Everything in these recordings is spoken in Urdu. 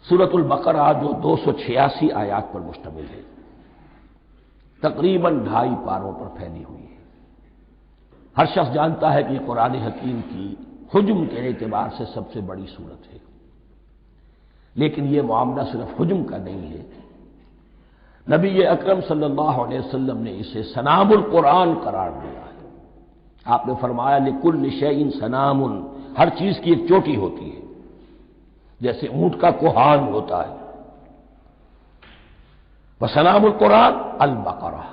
سورۃ البقرہ جو 286 آیات پر مشتمل ہے، تقریباً 2.5 پاروں پر پھیلی ہوئی ہے۔ ہر شخص جانتا ہے کہ یہ قرآن حکیم کی حجم کے اعتبار سے سب سے بڑی سورت ہے، لیکن یہ معاملہ صرف حجم کا نہیں ہے۔ نبی اکرم صلی اللہ علیہ وسلم نے اسے سنام القرآن قرار دیا ہے۔ آپ نے فرمایا لکل شیء سنام، ہر چیز کی ایک چوٹی ہوتی ہے، جیسے اونٹ کا کوہان ہوتا ہے۔ وسنام القرآن البقرہ،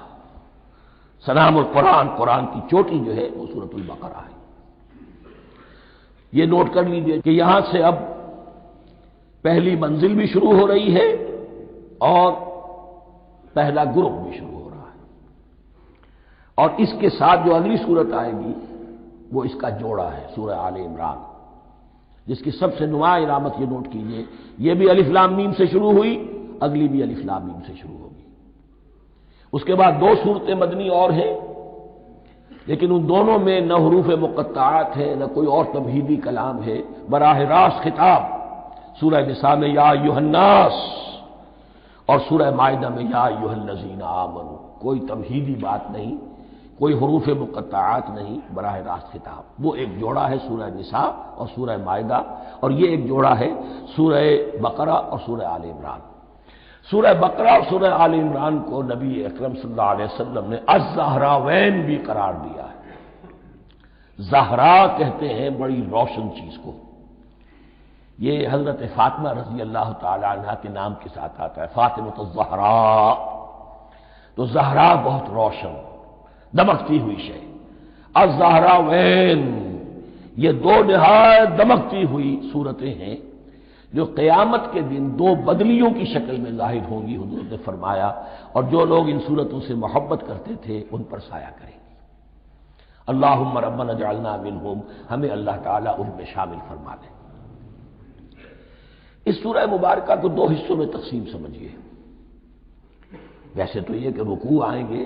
سنام القرآن، قرآن کی چوٹی جو ہے وہ سورۃ البقرہ ہے۔ یہ نوٹ کر لیجئے کہ یہاں سے اب پہلی منزل بھی شروع ہو رہی ہے اور پہلا گروپ بھی شروع ہو رہا ہے، اور اس کے ساتھ جو اگلی صورت آئے گی وہ اس کا جوڑا ہے، سورہ آل عمران، جس کی سب سے نمایاں علامت یہ نوٹ کیجئے، یہ بھی الف لام میم سے شروع ہوئی، اگلی بھی الف لام میم سے شروع ہوگی۔ اس کے بعد 2 صورتیں مدنی اور ہیں، لیکن ان دونوں میں نہ حروف مقطعات ہے نہ کوئی اور تمہیدی کلام ہے، براہ راست خطاب سورہ نساء میں یا ایھا الناس اور سورہ مائدہ میں یا ایھا الذین آمنوا، کوئی تمہیدی بات نہیں، کوئی حروف مقطعات نہیں، براہ راست خطاب۔ وہ ایک جوڑا ہے سورہ نساء اور سورہ مائدہ، اور یہ ایک جوڑا ہے سورہ بقرہ اور سورہ آل عمران۔ سورہ بقرہ اور سورہ آل عمران کو نبی اکرم صلی اللہ علیہ وسلم نے الزہراوین بھی قرار دیا ہے۔ زہرا کہتے ہیں بڑی روشن چیز کو، یہ حضرت فاطمہ رضی اللہ تعالی عنہ کے نام کے ساتھ آتا ہے، فاطمۃ الزہراء، تو زہرا بہت روشن دمکتی ہوئی شے۔ الزہراوین، یہ 2 نہایت دمکتی ہوئی صورتیں ہیں جو قیامت کے دن 2 بدلیوں کی شکل میں ظاہر ہوں گی، حضور نے فرمایا، اور جو لوگ ان صورتوں سے محبت کرتے تھے ان پر سایہ کریں گی۔ اللہم ربنا اجعلنا منہم، ہمیں اللہ تعالیٰ ان میں شامل فرما لے۔ اس سورہ مبارکہ کو 2 حصوں میں تقسیم سمجھیے۔ ویسے تو یہ کہ رکوع آئیں گے،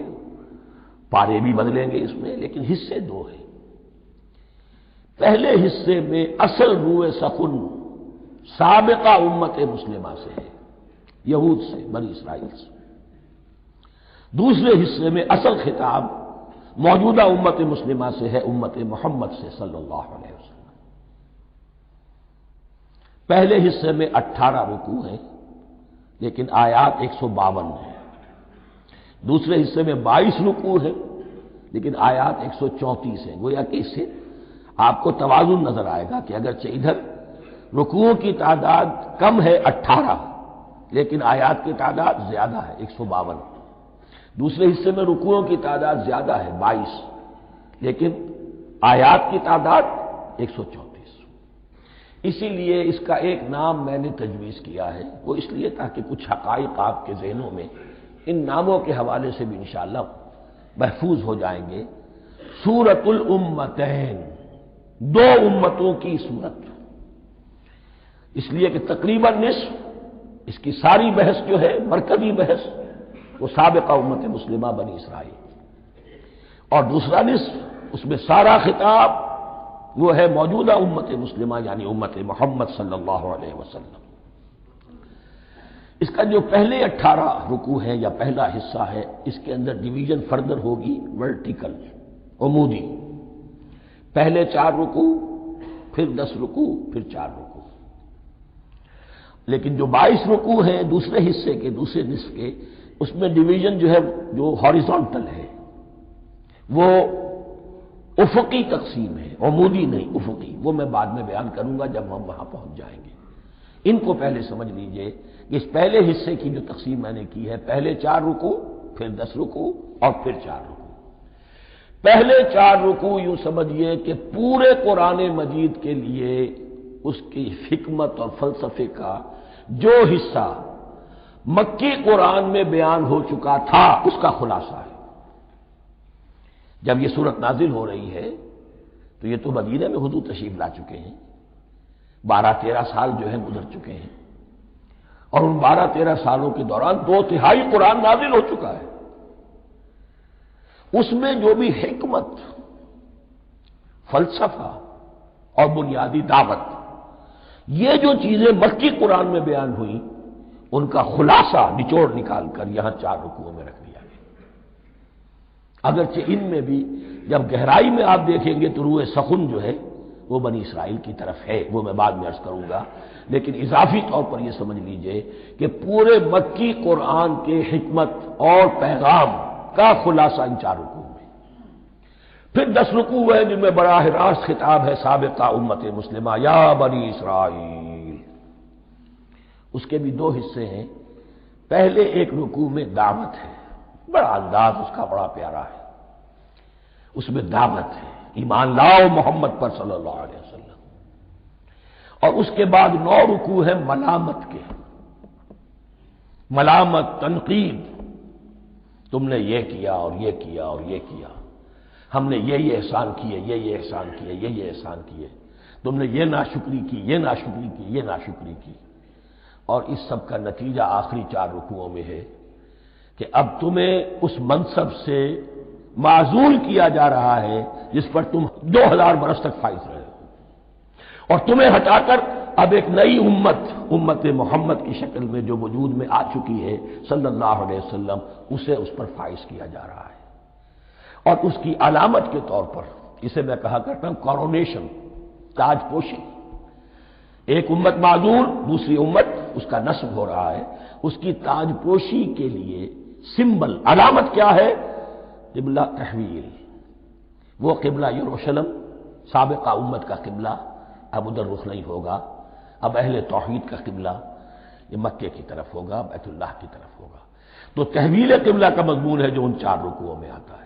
پارے بھی بدلیں گے اس میں، لیکن حصے 2 ہیں۔ پہلے حصے میں اصل روئے سخن سابقہ امت مسلمہ سے ہے، یہود سے، بنی اسرائیل سے۔ دوسرے حصے میں اصل خطاب موجودہ امت مسلمہ سے ہے، امت محمد سے صلی اللہ علیہ وسلم۔ پہلے حصے میں 18 رکوع ہیں، لیکن آیات 152 ہیں۔ دوسرے حصے میں 22 رکوع ہیں، لیکن آیات 134 ہیں۔ گویا کہ اس سے آپ کو توازن نظر آئے گا کہ اگرچہ ادھر رکوعوں کی تعداد کم ہے 18، لیکن آیات کی تعداد زیادہ ہے 152۔ دوسرے حصے میں رکوعوں کی تعداد زیادہ ہے 22، لیکن آیات کی تعداد 134۔ اسی لیے اس کا ایک نام میں نے تجویز کیا ہے، وہ اس لیے تاکہ کچھ حقائق آپ کے ذہنوں میں ان ناموں کے حوالے سے بھی انشاءاللہ محفوظ ہو جائیں گے۔ سورۃ الامتین، 2 امتوں کی صورت، اس لیے کہ تقریباً نصف اس کی ساری بحث جو ہے، مرکزی بحث، وہ سابقہ امت مسلمہ بنی اسرائیل، اور دوسرا نصف اس میں سارا خطاب وہ ہے موجودہ امت مسلمہ یعنی امت محمد صلی اللہ علیہ وسلم۔ اس کا جو پہلے 18 رکوع ہے یا پہلا حصہ ہے، اس کے اندر ڈویژن فردر ہوگی ورٹیکل، عمودی، پہلے 4 رکوع، پھر 10 رکوع، پھر 4 رکوع۔ لیکن جو 22 رکوع ہیں دوسرے حصے کے، دوسرے نصف کے، اس میں ڈویژن جو ہے جو ہاریزونٹل ہے، وہ افقی تقسیم ہے، عمودی نہیں، افقی۔ وہ میں بعد میں بیان کروں گا جب ہم وہاں پہنچ جائیں گے۔ ان کو پہلے سمجھ لیجئے کہ اس پہلے حصے کی جو تقسیم میں نے کی ہے، پہلے 4 رکوع، پھر 10 رکوع اور پھر 4 رکوع۔ پہلے 4 رکوع یوں سمجھیے کہ پورے قرآن مجید کے لیے اس کی حکمت اور فلسفے کا جو حصہ مکی قرآن میں بیان ہو چکا تھا اس کا خلاصہ ہے۔ جب یہ صورت نازل ہو رہی ہے تو یہ تو مدینہ میں حضور تشریف لا چکے ہیں، 12-13 سال جو ہے گزر چکے ہیں، اور ان 12-13 سالوں کے دوران 2/3 قرآن نازل ہو چکا ہے۔ اس میں جو بھی حکمت، فلسفہ اور بنیادی دعوت یہ جو چیزیں مکی قرآن میں بیان ہوئی ان کا خلاصہ نچوڑ نکال کر یہاں 4 رکوعوں میں رکھ دیا گیا۔ اگرچہ ان میں بھی جب گہرائی میں آپ دیکھیں گے تو روح سخن جو ہے وہ بنی اسرائیل کی طرف ہے، وہ میں بعد میں عرض کروں گا، لیکن اضافی طور پر یہ سمجھ لیجئے کہ پورے مکی قرآن کے حکمت اور پیغام کا خلاصہ ان 4 رکوعوں میں۔ پھر 10 رکوع ہیں جن میں براہ راست خطاب ہے سابقہ امت مسلمہ، یا بنی اسرائیل۔ اس کے بھی 2 حصے ہیں۔ پہلے ایک رکوع میں دعوت ہے، بڑا انداز اس کا بڑا پیارا ہے، اس میں دعوت ہے، ایمان لاؤ محمد پر صلی اللہ علیہ وسلم۔ اور اس کے بعد 9 رکوع ہیں ملامت کے، ملامت، تنقید، تم نے یہ کیا اور یہ کیا اور یہ کیا، ہم نے یہ احسان کیے، یہ احسان کیے، یہ احسان کیے، تم نے یہ ناشکری کی، یہ ناشکری کی، یہ ناشکری کی۔ اور اس سب کا نتیجہ آخری 4 رکوعوں میں ہے کہ اب تمہیں اس منصب سے معزول کیا جا رہا ہے جس پر تم 2000 برس تک فائز رہے ہو، اور تمہیں ہٹا کر اب ایک نئی امت محمد کی شکل میں جو وجود میں آ چکی ہے صلی اللہ علیہ وسلم، اسے اس پر فائز کیا جا رہا ہے۔ اور اس کی علامت کے طور پر اسے میں کہا کرتا ہوں کورونیشن، تاج پوشی۔ ایک امت معذور، دوسری امت اس کا نصب ہو رہا ہے، اس کی تاج پوشی کے لیے سمبل، علامت کیا ہے؟ قبلہ تحویل، وہ قبلہ یروشلم سابقہ امت کا قبلہ اب ادھر رخ نہیں ہوگا، اب اہل توحید کا قبلہ یہ مکے کی طرف ہوگا، بیت اللہ کی طرف ہوگا۔ تو تحویل قبلہ کا مضمون ہے جو ان 4 رکوعوں میں آتا ہے۔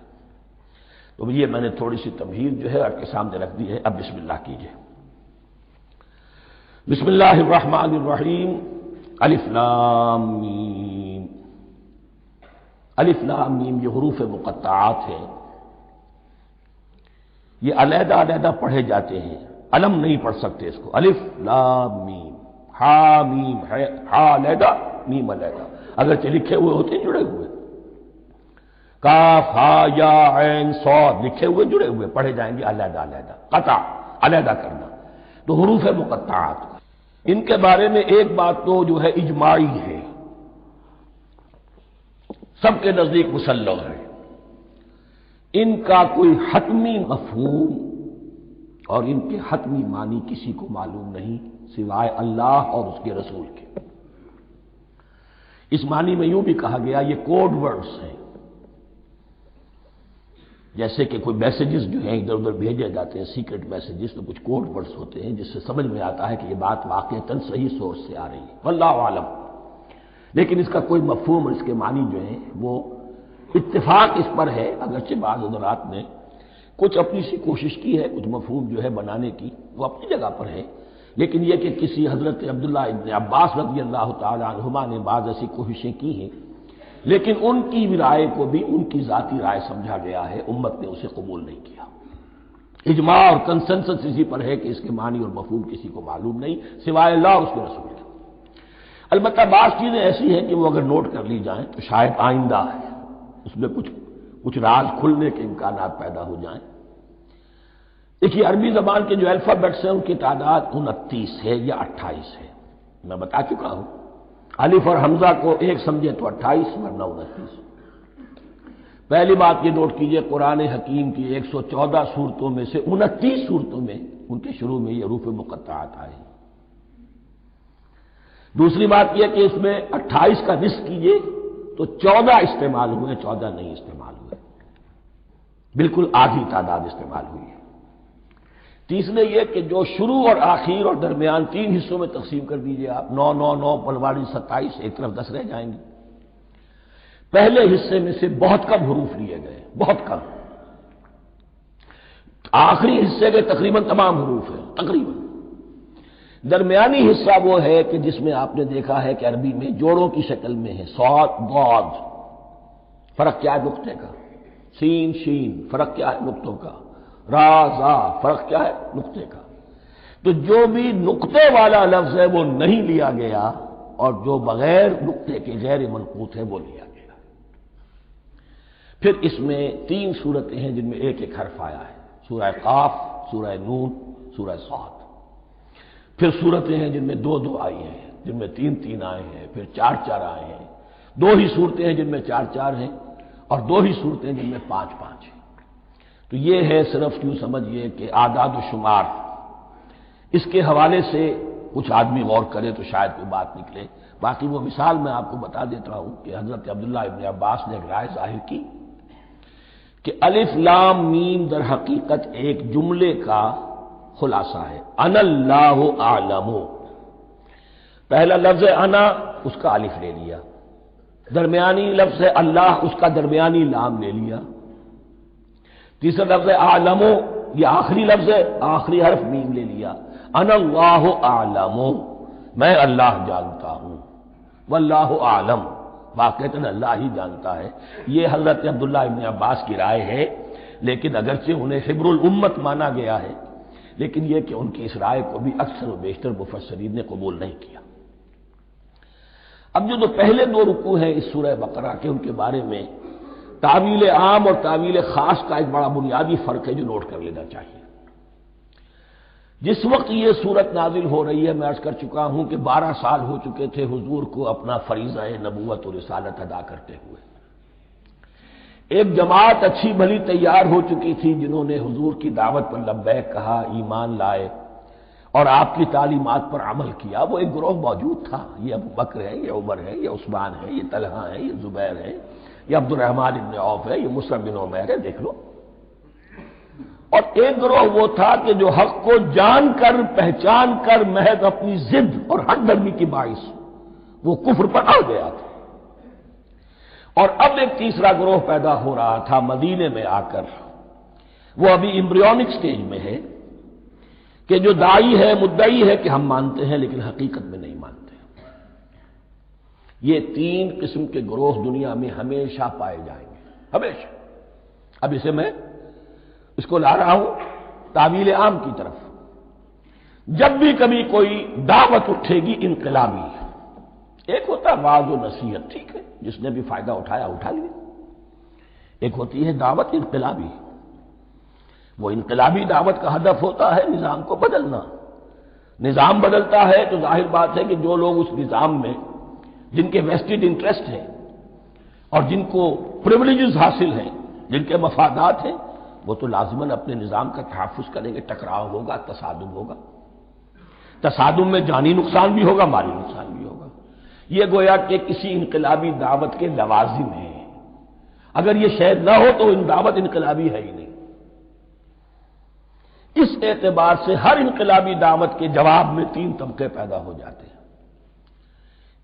تو یہ میں نے تھوڑی سی تمہید جو ہے آپ کے سامنے رکھ دی ہے۔ اب بسم اللہ کیجئے۔ بسم اللہ الرحمن الرحیم، الف لام میم۔ الف لام میم یہ حروف مقطعات ہیں، یہ علیحدہ علیحدہ پڑھے جاتے ہیں، علم نہیں پڑھ سکتے اس کو۔ الف لام میم، ہا میم ہے، ہا علیحدہ میم علیحدہ، اگرچہ لکھے ہوئے ہوتے ہیں جڑے ہوئے، کاف ہا یا عین صاد لکھے ہوئے جڑے ہوئے، پڑھے جائیں گے علیحدہ علیحدہ، قطع علیحدہ کرنا۔ تو حروف مقطعات ان کے بارے میں ایک بات تو جو ہے اجماعی ہے، سب کے نزدیک مسلم ہے، ان کا کوئی حتمی مفہوم اور ان کے حتمی معنی کسی کو معلوم نہیں سوائے اللہ اور اس کے رسول کے۔ اس معنی میں یوں بھی کہا گیا یہ کوڈ ورڈز ہیں، جیسے کہ کوئی میسیجز جو ہیں ادھر ادھر بھیجے جاتے ہیں، سیکرٹ میسیجز، تو کچھ کوڈ ورڈز ہوتے ہیں جس سے سمجھ میں آتا ہے کہ یہ بات واقعتاً صحیح سورس سے آ رہی ہے، واللہ عالم۔ لیکن اس کا کوئی مفہوم اور اس کے معنی جو ہیں وہ اتفاق اس پر ہے، اگرچہ بعض حضرات نے کچھ اپنی سی کوشش کی ہے، کچھ مفہوم جو ہے بنانے کی، وہ اپنی جگہ پر ہے، لیکن یہ کہ کسی حضرت عبداللہ ابن عباس رضی اللہ تعالی عنہما نے بعض ایسی کوششیں کی ہیں، لیکن ان کی رائے کو بھی ان کی ذاتی رائے سمجھا گیا ہے، امت نے اسے قبول نہیں کیا۔ اجماع اور کنسنسس اسی پر ہے کہ اس کے معنی اور مفہوم کسی کو معلوم نہیں سوائے اللہ اور اس کے رسول کے۔ البتہ بعض چیزیں ایسی ہیں کہ وہ اگر نوٹ کر لی جائیں تو شاید آئندہ ہے اس میں کچھ راز کھلنے کے امکانات پیدا ہو جائیں۔ دیکھیے عربی زبان کے جو الفابیٹس ہیں ان کی تعداد 29 ہے یا 28 ہے، میں بتا چکا ہوں۔ الف اور حمزہ کو ایک سمجھے تو 28 ورنہ 29۔ پہلی بات یہ نوٹ کیجئے قرآن حکیم کی 114 سورتوں میں سے 29 سورتوں میں ان کے شروع میں یہ حروف مقطعات آئے۔ دوسری بات یہ کہ اس میں 28 کا نصف کیجئے تو 14 استعمال ہوئے، 14 نہیں استعمال ہوئے، بالکل آدھی تعداد استعمال ہوئی ہے۔ تیسرے یہ کہ جو شروع اور آخر اور درمیان 3 حصوں میں تقسیم کر دیجئے آپ، 9 9 9 پلواڑی 27، ایک طرف 10 رہ جائیں گے۔ پہلے حصے میں سے بہت کم حروف لیے گئے، بہت کم۔ آخری حصے کے تقریباً تمام حروف ہیں، تقریباً۔ درمیانی حصہ وہ ہے کہ جس میں آپ نے دیکھا ہے کہ عربی میں جوڑوں کی شکل میں ہے، صاد ضاد، فرق کیا ہے نقطے کا، سین شین فرق کیا ہے نقطوں کا، را زا فرق کیا ہے نقطے کا۔ تو جو بھی نقطے والا لفظ ہے وہ نہیں لیا گیا، اور جو بغیر نقطے کے غیر منقوط ہے وہ لیا گیا۔ پھر اس میں 3 سورتیں ہیں جن میں ایک ایک حرف آیا ہے، سورہ قاف، سورہ نون، سورہ صاد۔ پھر صورتیں ہیں جن میں 2 آئی ہیں، جن میں 3 آئے ہیں، پھر 4 آئے ہیں، 2 ہی صورتیں ہیں جن میں 4 ہیں، اور 2 ہی صورتیں جن میں 5 ہیں۔ تو یہ ہے صرف یوں سمجھئے کہ اعداد و شمار۔ اس کے حوالے سے کچھ آدمی غور کرے تو شاید کوئی بات نکلے۔ باقی وہ مثال میں آپ کو بتا دیتا ہوں کہ حضرت عبداللہ ابن عباس نے ایک رائے ظاہر کی کہ الف لام میم در حقیقت ایک جملے کا خلاصہ ہے۔ انا اللہ اعلم، پہلا لفظ انا، اس کا الف لے لیا، درمیانی لفظ ہے اللہ، اس کا درمیانی لام لے لیا، تیسرا لفظ اعلم، یہ آخری لفظ ہے، آخری حرف میم لے لیا، انا اللہ اعلم، میں اللہ جانتا ہوں، واللہ اعلم، واقعتاً اللہ ہی جانتا ہے۔ یہ حضرت عبداللہ ابن عباس کی رائے ہے، لیکن اگرچہ انہیں حبر الامت مانا گیا ہے، لیکن یہ کہ ان کی اس رائے کو بھی اکثر و بیشتر مفسرین نے قبول نہیں کیا۔ اب جو پہلے 2 رکوع ہیں اس سورہ بقرہ کے، ان کے بارے میں تعویل عام اور تعویل خاص کا ایک بڑا بنیادی فرق ہے جو نوٹ کر لینا چاہیے۔ جس وقت یہ صورت نازل ہو رہی ہے، میں عرض کر چکا ہوں کہ 12 سال ہو چکے تھے حضور کو اپنا فریضہ نبوت و رسالت ادا کرتے ہوئے۔ ایک جماعت اچھی بھلی تیار ہو چکی تھی جنہوں نے حضور کی دعوت پر لبیک کہا، ایمان لائے اور آپ کی تعلیمات پر عمل کیا۔ وہ ایک گروہ موجود تھا، یہ ابو بکر ہے، یہ عمر ہے، یہ عثمان ہے، یہ طلحہ ہے، یہ زبیر ہے، یہ عبد الرحمن ابن عوف ہے، یہ مصعب بن عمیر ہے، دیکھ لو۔ اور ایک گروہ وہ تھا کہ جو حق کو جان کر پہچان کر محض اپنی ضد اور ہٹ درمی کی باعث وہ کفر پر آ گیا تھا۔ اور اب ایک تیسرا گروہ پیدا ہو رہا تھا مدینے میں آ کر، وہ ابھی ایمبریونک سٹیج میں ہے کہ جو داعی ہے، مدعی ہے کہ ہم مانتے ہیں لیکن حقیقت میں نہیں مانتے۔ یہ 3 قسم کے گروہ دنیا میں ہمیشہ پائے جائیں گے، ہمیشہ۔ اب اسے میں اس کو لا رہا ہوں تعویل عام کی طرف۔ جب بھی کبھی کوئی دعوت اٹھے گی انقلابی، ایک ہوتا ہے وعظ و نصیحت، ٹھیک ہے، جس نے بھی فائدہ اٹھایا اٹھا لیا۔ ایک ہوتی ہے دعوت انقلابی، وہ انقلابی دعوت کا ہدف ہوتا ہے نظام کو بدلنا۔ نظام بدلتا ہے تو ظاہر بات ہے کہ جو لوگ اس نظام میں جن کے ویسٹڈ انٹرسٹ ہیں اور جن کو پریولیجز حاصل ہیں، جن کے مفادات ہیں، وہ تو لازماً اپنے نظام کا تحفظ کریں گے۔ ٹکراؤ ہوگا، تصادم ہوگا، تصادم میں جانی نقصان بھی ہوگا، مالی نقصان بھی ہوگا۔ یہ گویا کہ کسی انقلابی دعوت کے لوازم ہیں۔ اگر یہ شاید نہ ہو تو دعوت انقلابی ہے ہی نہیں۔ اس اعتبار سے ہر انقلابی دعوت کے جواب میں 3 طبقے پیدا ہو جاتے ہیں۔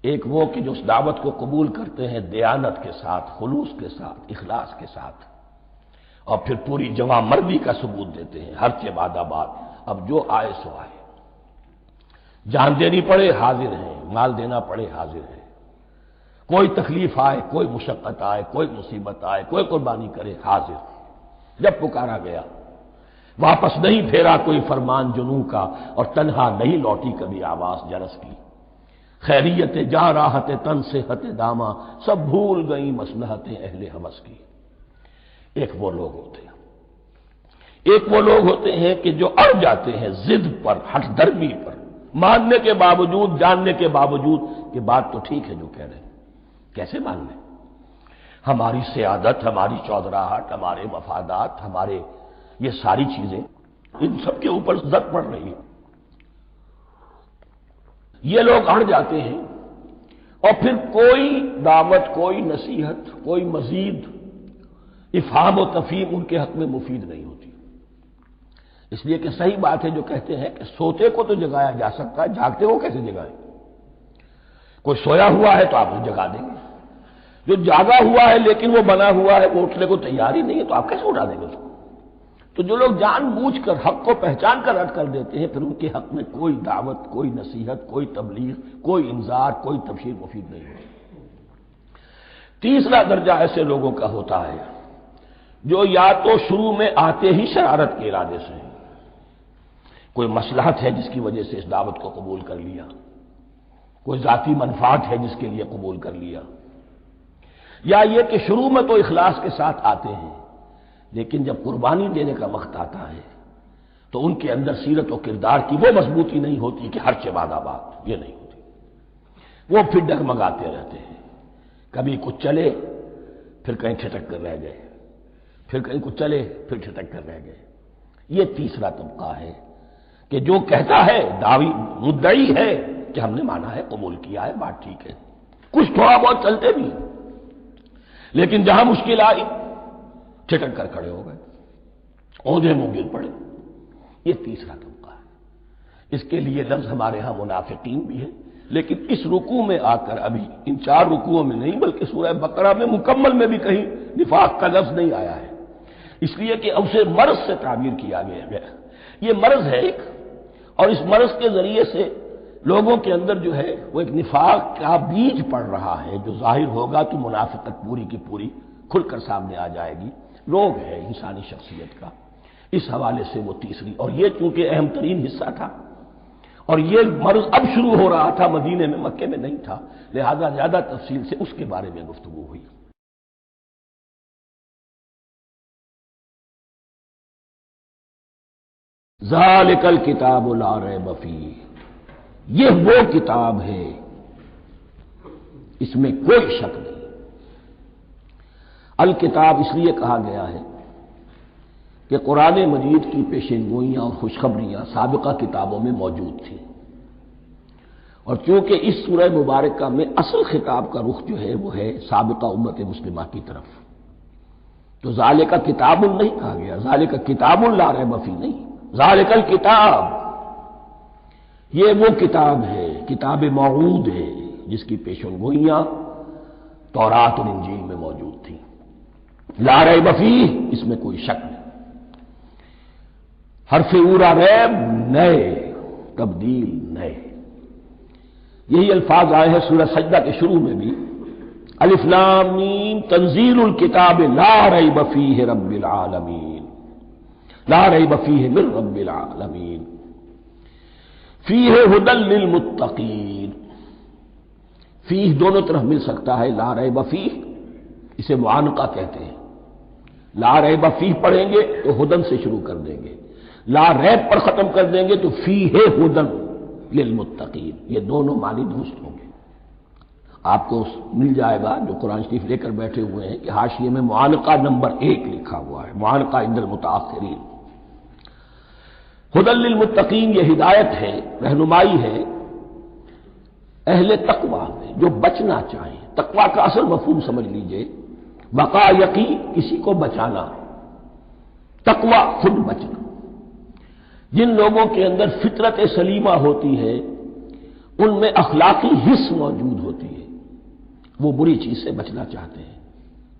ایک وہ کہ جو اس دعوت کو قبول کرتے ہیں دیانت کے ساتھ، خلوص کے ساتھ، اخلاص کے ساتھ، اور پھر پوری جواں مردی کا ثبوت دیتے ہیں، ہر کے بعد آباد، اب جو آئے سو آئے، جان دینی پڑے حاضر ہیں، مال دینا پڑے حاضر ہیں، کوئی تکلیف آئے، کوئی مشقت آئے، کوئی مصیبت آئے، کوئی قربانی کرے حاضر۔ جب پکارا گیا واپس نہیں پھیرا کوئی فرمان جنوں کا، اور تنہا نہیں لوٹی کبھی آواز جرس کی۔ خیریت جاں راحت تن صحت داماں، سب بھول گئیں مصلحتیں اہل ہوس کی۔ ایک وہ لوگ ہوتے ہیں، ایک وہ لوگ ہوتے ہیں کہ جو اڑ جاتے ہیں ضد پر، ہٹ درمی پر، ماننے کے باوجود، جاننے کے باوجود کہ بات تو ٹھیک ہے جو کہہ رہے ہیں، کیسے مان لیں؟ ہماری سیادت، ہماری چودراہٹ، ہمارے مفادات، ہمارے یہ ساری چیزیں، ان سب کے اوپر زد پڑ رہی ہے۔ یہ لوگ اڑ جاتے ہیں اور پھر کوئی دعوت، کوئی نصیحت، کوئی مزید افہام و تفہیم ان کے حق میں مفید نہیں ہوتی۔ اس لیے کہ صحیح بات ہے جو کہتے ہیں کہ سوتے کو تو جگایا جا سکتا ہے، جاگتے کو کیسے جگائیں؟ کوئی سویا ہوا ہے تو آپ اسے جگا دیں گے، جو جاگا ہوا ہے لیکن وہ بنا ہوا ہے، وہ اٹھنے کو تیار ہی نہیں ہے، تو آپ کیسے اٹھا دیں گے اس کو؟ تو جو لوگ جان بوجھ کر حق کو پہچان کر رد کر دیتے ہیں، پھر ان کے حق میں کوئی دعوت، کوئی نصیحت، کوئی تبلیغ، کوئی انذار، کوئی تبشیر مفید نہیں ہوتی۔ تیسرا درجہ ایسے لوگوں کا ہوتا ہے جو یا تو شروع میں آتے ہی شرارت کے ارادے سے، کوئی مصلحت ہے جس کی وجہ سے اس دعوت کو قبول کر لیا، کوئی ذاتی منفعت ہے جس کے لیے قبول کر لیا، یا یہ کہ شروع میں تو اخلاص کے ساتھ آتے ہیں لیکن جب قربانی دینے کا وقت آتا ہے تو تو ان کے اندر سیرت و کردار کی وہ مضبوطی نہیں ہوتی کہ ہر چباد آباد، یہ نہیں ہوتی، وہ پھر ڈگمگاتے رہتے ہیں، کبھی کچھ چلے پھر کہیں ٹھٹک کر رہ گئے، پھر کہیں کچھ چلے پھر ٹھٹک کر رہ گئے۔ یہ تیسرا طبقہ ہے کہ جو کہتا ہے، دعوی مدعی ہے کہ ہم نے مانا ہے، قبول کیا ہے، بات ٹھیک ہے، کچھ تھوڑا بہت چلتے بھی، لیکن جہاں مشکل آئی ٹھٹک کر کھڑے ہو گئے، اوندھے منہ گر پڑے۔ یہ تیسرا طبقہ ہے۔ اس کے لیے لفظ ہمارے ہاں منافقین بھی ہے، لیکن اس رکوع میں آ کر ابھی ان 4 رکوعوں میں نہیں بلکہ سورہ بقرہ میں مکمل میں بھی کہیں نفاق کا لفظ نہیں آیا ہے، اس لیے کہ اسے مرض سے تعبیر کیا گیا ہے۔ یہ مرض ہے ایک، اور اس مرض کے ذریعے سے لوگوں کے اندر جو ہے وہ ایک نفاق کا بیج پڑ رہا ہے، جو ظاہر ہوگا تو منافقت پوری کی پوری کھل کر سامنے آ جائے گی۔ روگ ہے انسانی شخصیت کا، اس حوالے سے وہ تیسری، اور یہ چونکہ اہم ترین حصہ تھا اور یہ مرض اب شروع ہو رہا تھا، مدینے میں، مکے میں نہیں تھا، لہذا زیادہ تفصیل سے اس کے بارے میں گفتگو ہوئی۔ ذالک الکتاب لا ریب فیہ، یہ وہ کتاب ہے اس میں کوئی شک نہیں۔ الکتاب اس لیے کہا گیا ہے کہ قرآن مجید کی پیشنگوئیاں اور خوشخبریاں سابقہ کتابوں میں موجود تھیں، اور چونکہ اس سورہ مبارکہ میں اصل خطاب کا رخ جو ہے وہ ہے سابقہ امت مسلمہ کی طرف، تو ذالک کتاب نہیں کہا گیا، ذالک کتاب لا ریب فیہ نہیں، ذالک الکتاب، یہ وہ کتاب ہے، کتاب موعود ہے جس کی پیشنگوئیاں تورات اور انجیل میں موجود تھیں۔ لا ریب فیہ، اس میں کوئی شک نہیں۔ حرف اورا ریب، نئے، تبدیل، نئے، یہی الفاظ آئے ہیں سورہ سجدہ کے شروع میں بھی، الف لام میم تنزیل الکتاب لا ریب فیہ رب العالمین، لا ریب فیہ من رب العالمین، فیہ ھدی للمتقین۔ فیہ دونوں طرف مل سکتا ہے، لا ریب فیہ اسے معانقہ کہتے ہیں، لا ریب فیہ پڑھیں گے تو ھدی سے شروع کر دیں گے، لا ریب پر ختم کر دیں گے تو فیہ ھدی للمتقین، یہ دونوں معنی درست ہوں گے۔ آپ کو مل جائے گا جو قرآن شریف لے کر بیٹھے ہوئے ہیں کہ حاشیے میں معانقہ نمبر 1 لکھا ہوا ہے، معانقہ عند المتاخرین۔ ھدی للمتقین یہ ہدایت ہے، رہنمائی ہے اہل تقوی میں جو بچنا چاہیں۔ تقوی کا اصل مفہوم سمجھ لیجئے، بقا یقین، کسی کو بچانا، تقوی خود بچنا۔ جن لوگوں کے اندر فطرت سلیمہ ہوتی ہے ان میں اخلاقی حس موجود ہوتی ہے، وہ بری چیز سے بچنا چاہتے ہیں،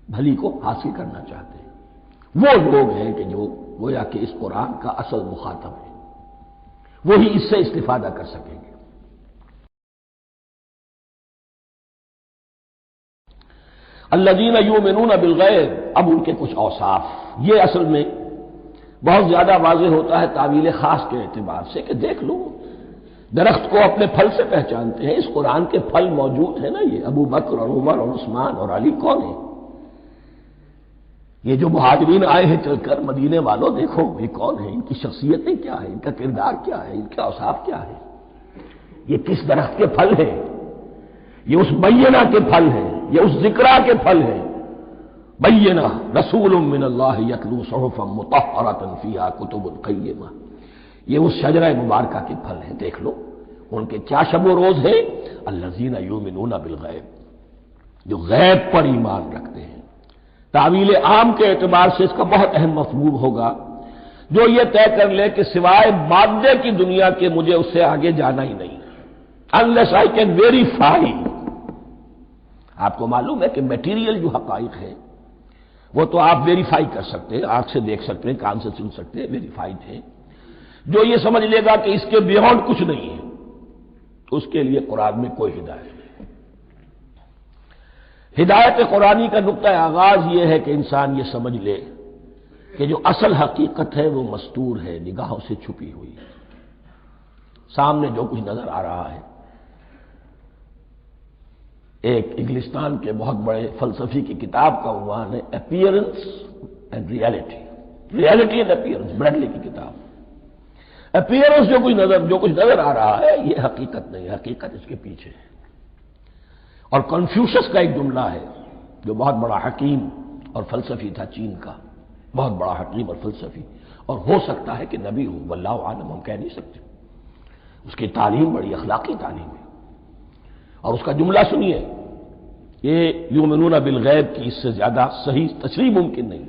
بھلی کو حاصل کرنا چاہتے ہیں، وہ لوگ ہیں کہ جو گویا کہ اس قرآن کا اصل مخاطب ہے، وہی اس سے استفادہ کر سکیں گے۔ الذین یؤمنون بالغیب، اب ان کے کچھ اوصاف، یہ اصل میں بہت زیادہ واضح ہوتا ہے تعویل خاص کے اعتبار سے کہ دیکھ لو درخت کو اپنے پھل سے پہچانتے ہیں، اس قرآن کے پھل موجود ہیں نا، یہ ابو بکر اور عمر اور عثمان اور علی کون ہیں؟ یہ جو مہاجرین آئے ہیں چل کر، مدینے والوں دیکھو یہ کون ہیں، ان کی شخصیتیں کیا ہیں، ان کا کردار کیا ہے، ان کے اوصاف کیا ہے، یہ کس درخت کے پھل ہیں؟ یہ اس بینہ کے پھل ہیں، یہ اس ذکرہ کے پھل ہیں۔ بینہ رسول من اللہ یتلو صحفا مطہرۃ فیہا کتب قیمہ، یہ اس شجرہ مبارکہ کے پھل ہیں، دیکھ لو ان کے کیا شب و روز ہیں، الذین یؤمنون بالغیب، جو غیب پر ایمان رکھتے ہیں۔ تعویل عام کے اعتبار سے اس کا بہت اہم مفہوم ہوگا، جو یہ طے کر لے کہ سوائے مادے کی دنیا کے مجھے اس سے آگے جانا ہی نہیں، unless I can verify۔ آپ کو معلوم ہے کہ میٹیریل جو حقائق ہے وہ تو آپ ویریفائی کر سکتے ہیں، آنکھ سے دیکھ سکتے ہیں، کان سے سن سکتے ہیں، ویریفائڈ ہے۔ جو یہ سمجھ لے گا کہ اس کے بیونڈ کچھ نہیں ہے تو اس کے لیے قرآن میں کوئی ہدایت نہیں۔ ہدایت قرآنی کا نقطہ آغاز یہ ہے کہ انسان یہ سمجھ لے کہ جو اصل حقیقت ہے وہ مستور ہے، نگاہوں سے چھپی ہوئی ہے، سامنے جو کچھ نظر آ رہا ہے۔ ایک انگلستان کے بہت بڑے فلسفی کی کتاب کا عنوان ہے appearance and reality, reality and appearance, Bradley کی کتاب۔ اپیئرنس جو کچھ نظر آ رہا ہے یہ حقیقت نہیں، حقیقت اس کے پیچھے ہے۔ اور کنفیوشس کا ایک جملہ ہے جو بہت بڑا حکیم اور فلسفی تھا چین کا، بہت بڑا حکیم اور فلسفی، اور ہو سکتا ہے کہ نبی ہو، واللہ عالم، ہم کہہ نہیں سکتے۔ اس کی تعلیم بڑی اخلاقی تعلیم ہے، اور اس کا جملہ سنیے، یہ یؤمنون بالغیب کی اس سے زیادہ صحیح تشریح ممکن نہیں۔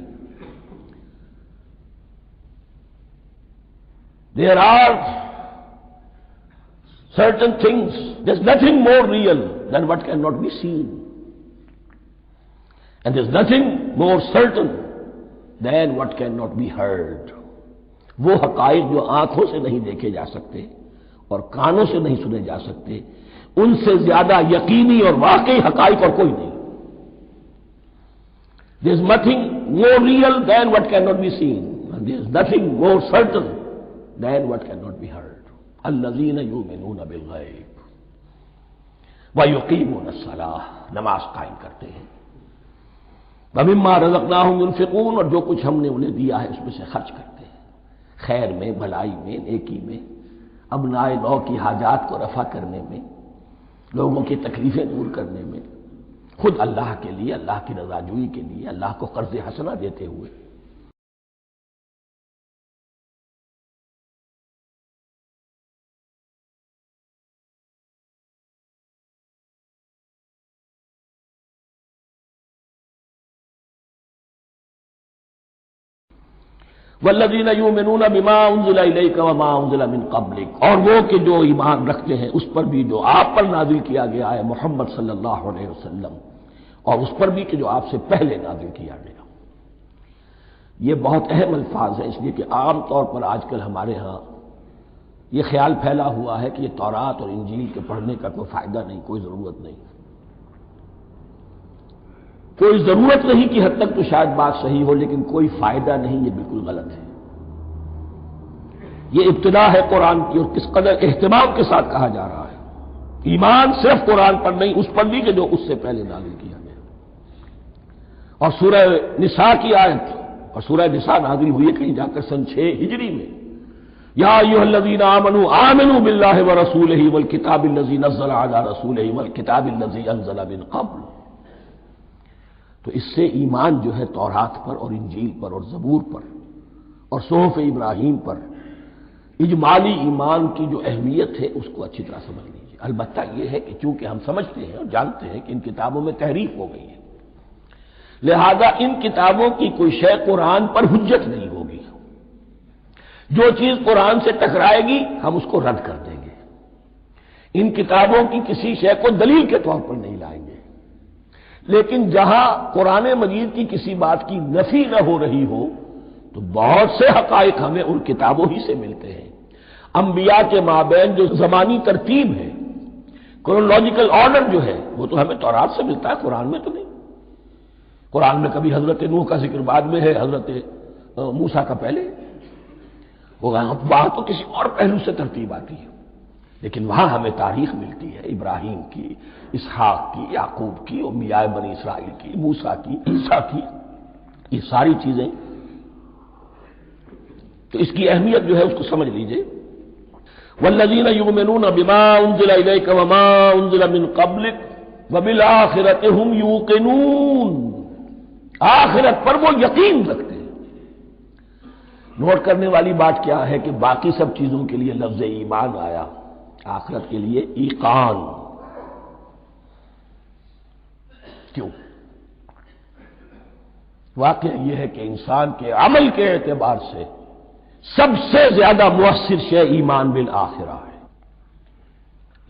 There are certain things, there's nothing more real than what cannot be seen. And there's nothing more certain than what cannot be heard. وہ حقائق جو آنکھوں سے نہیں دیکھے جا سکتے اور کانوں سے نہیں سنے جا سکتے، ان سے زیادہ یقینی اور واقعی حقائق اور کوئی نہیں۔ There's nothing more real than what cannot be seen. And there's nothing more certain than what cannot be heard. الذین یؤمنون بالغیب ویقیمون الصلاۃ، نماز قائم کرتے ہیں، ومما رزقناہم ينفقون، اور جو کچھ ہم نے انہیں دیا ہے اس میں سے خرچ کرتے ہیں، خیر میں، بھلائی میں، نیکی میں، ابنائے نو کی حاجات کو رفع کرنے میں، لوگوں کی تکلیفیں دور کرنے میں، خود اللہ کے لیے، اللہ کی رضا جوئی کے لیے، اللہ کو قرض حسنہ دیتے ہوئے۔ والذین یؤمنون بما انزل الیک وما انزل من قبلک، اور وہ کہ جو ایمان رکھتے ہیں اس پر بھی جو آپ پر نازل کیا گیا ہے محمد صلی اللہ علیہ وسلم، اور اس پر بھی کہ جو آپ سے پہلے نازل کیا گیا۔ یہ بہت اہم الفاظ ہیں، اس لیے کہ عام طور پر آج کل ہمارے ہاں یہ خیال پھیلا ہوا ہے کہ یہ تورات اور انجیل کے پڑھنے کا کوئی فائدہ نہیں، کوئی ضرورت نہیں، کوئی ضرورت نہیں کی حد تک تو شاید بات صحیح ہو، لیکن کوئی فائدہ نہیں، یہ بالکل غلط ہے۔ یہ ابتدا ہے قرآن کی، اور کس قدر اہتمام کے ساتھ کہا جا رہا ہے، ایمان صرف قرآن پر نہیں، اس پر بھی کہ جو اس سے پہلے نازل کیا گیا۔ اور سورہ نساء کی آیت، اور سورہ نساء نازل ہوئی ہے کہیں جا کر سن 6 ہجری میں، یا ایھا الذین آمنوا آمنوا باللہ ورسولہ والکتاب الذی نزل علی رسولہ والکتاب الذی انزل من قبل۔ تو اس سے ایمان جو ہے تورات پر اور انجیل پر اور زبور پر اور صحف ابراہیم پر، اجمالی ایمان کی جو اہمیت ہے اس کو اچھی طرح سمجھ لیجیے۔ البتہ یہ ہے کہ چونکہ ہم سمجھتے ہیں اور جانتے ہیں کہ ان کتابوں میں تحریف ہو گئی ہے، لہذا ان کتابوں کی کوئی شے قرآن پر حجت نہیں ہوگی، جو چیز قرآن سے ٹکرائے گی ہم اس کو رد کر دیں گے، ان کتابوں کی کسی شے کو دلیل کے طور پر نہیں لائیں گے۔ لیکن جہاں قرآن مجید کی کسی بات کی نفی نہ ہو رہی ہو تو بہت سے حقائق ہمیں ان کتابوں ہی سے ملتے ہیں۔ انبیاء کے مابین جو زمانی ترتیب ہے، کرونالوجیکل آرڈر جو ہے، وہ تو ہمیں تورات سے ملتا ہے، قرآن میں تو نہیں۔ قرآن میں کبھی حضرت نوح کا ذکر بعد میں ہے، حضرت موسیٰ کا پہلے، وہاں تو کسی اور پہلو سے ترتیب آتی ہے، لیکن وہاں ہمیں تاریخ ملتی ہے ابراہیم کی، اسحاق کی، یعقوب کی، انبیاء بنی اسرائیل کی، موسیٰ کی، عیسیٰ کی، یہ ساری چیزیں۔ تو اس کی اہمیت جو ہے اس کو سمجھ لیجئے۔ والذین یؤمنون بما انزل الیک وما انزل من قبلک وبالآخرۃ هم یوقنون، آخرت پر وہ یقین رکھتے ہیں۔ نوٹ کرنے والی بات کیا ہے کہ باقی سب چیزوں کے لیے لفظ ایمان آیا، آخرت کے لیے ایقان کیوں؟ واقعہ یہ ہے کہ انسان کے عمل کے اعتبار سے سب سے زیادہ مؤثر شے ایمان بالآخرہ ہے۔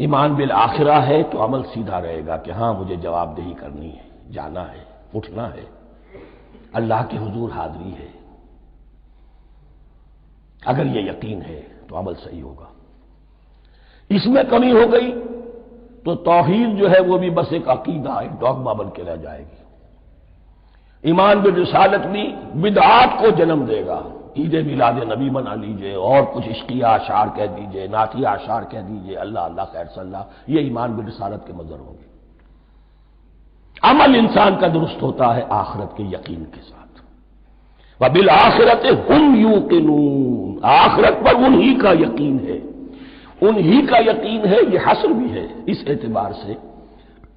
ایمان بالآخرہ ہے تو عمل سیدھا رہے گا کہ ہاں مجھے جواب دہی کرنی ہے، جانا ہے، اٹھنا ہے، اللہ کے حضور حاضری ہے۔ اگر یہ یقین ہے تو عمل صحیح ہوگا۔ اس میں کمی ہو گئی تو توحید جو ہے وہ بھی بس ایک عقیدہ، ایک ڈوگما بن کے رہ جائے گی۔ ایمان بالرسالت بھی بدعات کو جنم دے گا، عید میلاد نبی منا لیجئے، اور کچھ عشقیہ اشعار کہہ دیجئے، نعتیہ اشعار کہہ دیجئے، اللہ اللہ خیر صلی اللہ، یہ ایمان بالرسالت کے مظہر ہوں گے۔ عمل انسان کا درست ہوتا ہے آخرت کے یقین کے ساتھ۔ وبالآخرۃ ہم یوقنون، آخرت پر انہی کا یقین ہے، انہی کا یقین ہے۔ یہ حصر بھی ہے اس اعتبار سے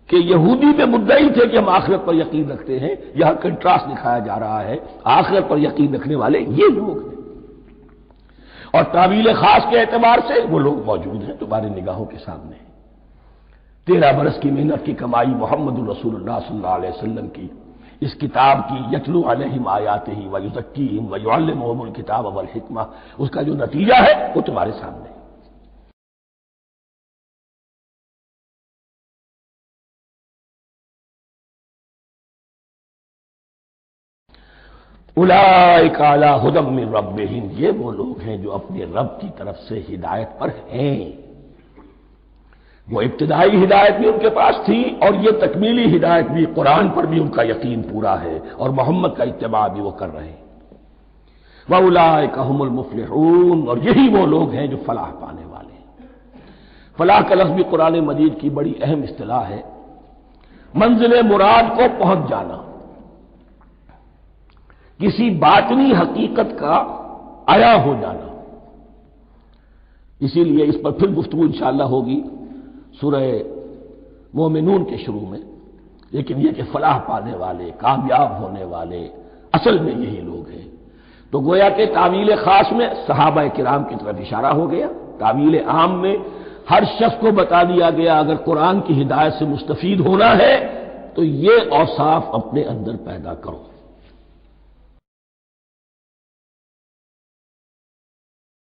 کہ یہودی میں مدعی تھے کہ ہم آخرت پر یقین رکھتے ہیں، یہاں کنٹراسٹ دکھایا جا رہا ہے آخرت پر یقین رکھنے والے یہ لوگ ہیں، اور تعویل خاص کے اعتبار سے وہ لوگ موجود ہیں تمہاری نگاہوں کے سامنے۔ 13 برس کی محنت کی کمائی محمد الرسول اللہ صلی اللہ علیہ وسلم کی، اس کتاب کی، یتلو علیہم آیاتہ ویزکیہم ویعلمہم الکتاب والحکمہ، اس کا جو نتیجہ ہے وہ تمہارے سامنے ہے۔ اولئک علی ھدی من ربہم، یہ وہ لوگ ہیں جو اپنے رب کی طرف سے ہدایت پر ہیں۔ وہ ابتدائی ہدایت بھی ان کے پاس تھی، اور یہ تکمیلی ہدایت بھی، قرآن پر بھی ان کا یقین پورا ہے، اور محمد کا اتباع بھی وہ کر رہے ہیں۔ وَأُولَٰئِكَ هُمُ الْمُفْلِحُونَ، اور یہی وہ لوگ ہیں جو فلاح پانے والے ہیں۔ فلاح کا لفظ بھی قرآن مجید کی بڑی اہم اصطلاح ہے، منزل مراد کو پہنچ جانا، کسی باطنی حقیقت کا عیا ہو جانا۔ اسی لیے اس پر پھر گفتگو انشاءاللہ ہوگی سورہ مومنون کے شروع میں، لیکن یہ کہ فلاح پانے والے، کامیاب ہونے والے اصل میں یہی لوگ ہیں۔ تو گویا کہ تعویل خاص میں صحابہ کرام کی طرف اشارہ ہو گیا، تعویل عام میں ہر شخص کو بتا دیا گیا اگر قرآن کی ہدایت سے مستفید ہونا ہے تو یہ اوصاف اپنے اندر پیدا کرو۔